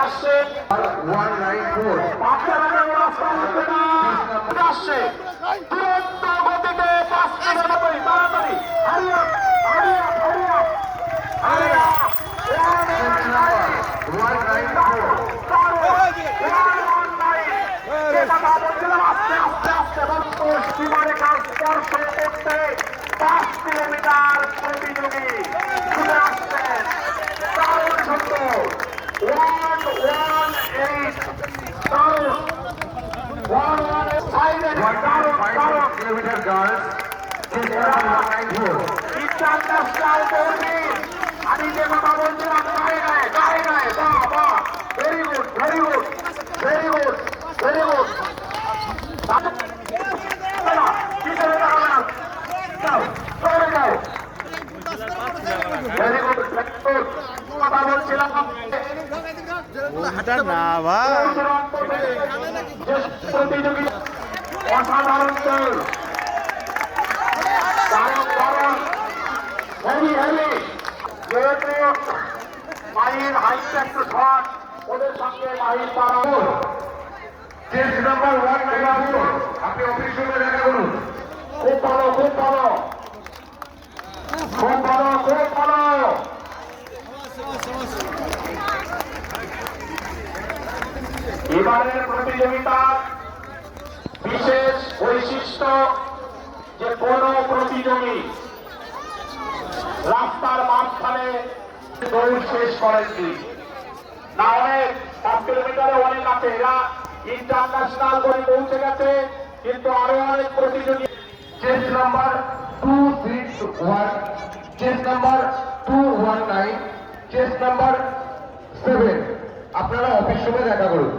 আসছে 194 আসছে তুরন্ত গতিতে 5 তাড়াতাড়ি হারিয়া হারিয়া হারিয়া হারিয়া 5 কিলোমিটার প্রতিযোগী ছুটে আসছেন দারুণ সুন্দর 118 কিলোমিটার গার্লস ইন্টারন্যাশনাল কর্মী আমি যে কথা বলছিলাম গায়ে গায়ে গায়ে গায়ে বাহ বাহ very good very good very good very good very good কথা বলছিলাম না ভাই প্রতিযোগী অসাধারণ দল দারুণ দারুণ হেভি হেভি যেহেতু মাহির হাইটটা একটু শর্ট ওদের সঙ্গে মাহির পারাবো চেস নাম্বার 194 আপনি অফিস রুমে দেখা করুন। খুব ভালো খুব ভালো খুব ভালো খুব ভালো এবারের প্রতিযোগিতার বিশেষ বৈশিষ্ট্য যে কোন প্রতিযোগী রাস্তার মাঝখানে দৌড় শেষ করেননি না অনেক 5 কিলোমিটারে অনেক আছে এরা ইন্টারন্যাশনাল করে পৌঁছে গেছে কিন্তু আরো অনেক প্রতিযোগী chest number 261 chest number 219 chest number 7 আপনারা অফিস রুমে দেখা করুন।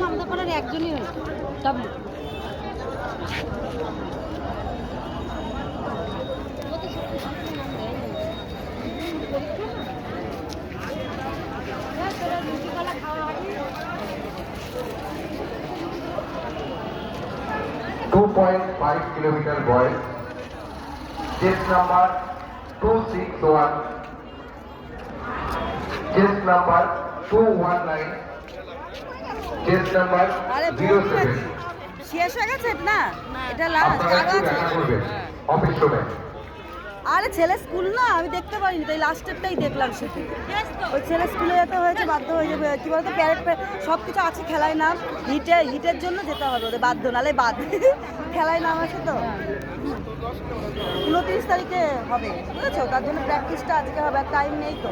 আমাদের পাড়ার একজনই হয়েছে W $2.5 kilometer boy chest number 261 chest number 219 chest number 07 শেষ হয়ে গেছে না এটা লাস্ট আপনারা একটু দেখা করবেন অফিস রুমে। আরে ছেলে স্কুল না আমি দেখতে পারিনি তাই লাস্টেরটাই দেখলাম শুধু ওই ছেলে স্কুলে যেতে হয়েছে বাধ্য হয়ে যাবে কি বলতো প্যারেড সব কিছু আছে খেলায় নাম হিটের জন্য যেতে হবে ওদের বাধ্য নালে বাদ খেলায় নাম আছে তো 29 তারিখে হবে বুঝেছো তার জন্য প্র্যাকটিসটা আজকে হবে আর টাইম নেই তো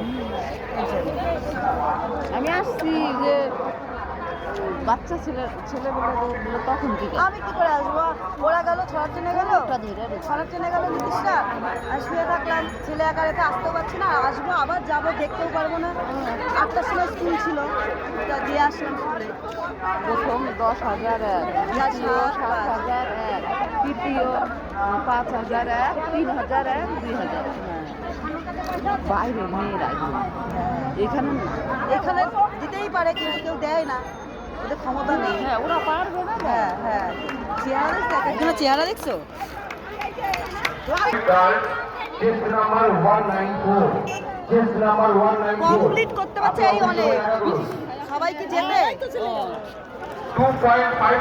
আমি আসছি যে বাচ্চা ছেলেগুলো তখন থেকে আমি কি করে আসবো ওরা গেল ছড়ার ট্রেনে গেল ছড়ার ট্রেনে গেল নীতিশরা আর শুয়ে থাকলাম ছেলে একা রেখে আসতেও পারছি না আসবো আবার যাবো দেখতেও পারবো না 8টার সময় স্কুল ছিল তা দিয়ে আসলাম স্কুলে প্রথম 10,001 দ্বিতীয় 7,001 তৃতীয় 5,001 3,001 2,000 বাইরে মেয়েরা এখানে এখানে দিতেই পারে কিন্তু কেউ দেয় না ওদের ক্ষমতা নেই হ্যাঁ ওরা পারবে না হ্যাঁ হ্যাঁ চেহারা দেখছো একজনের চেহারা দেখছো chest number 194 chest number 194 complete করতে পারছে এই অনেক সবাইকে যেতে 2.5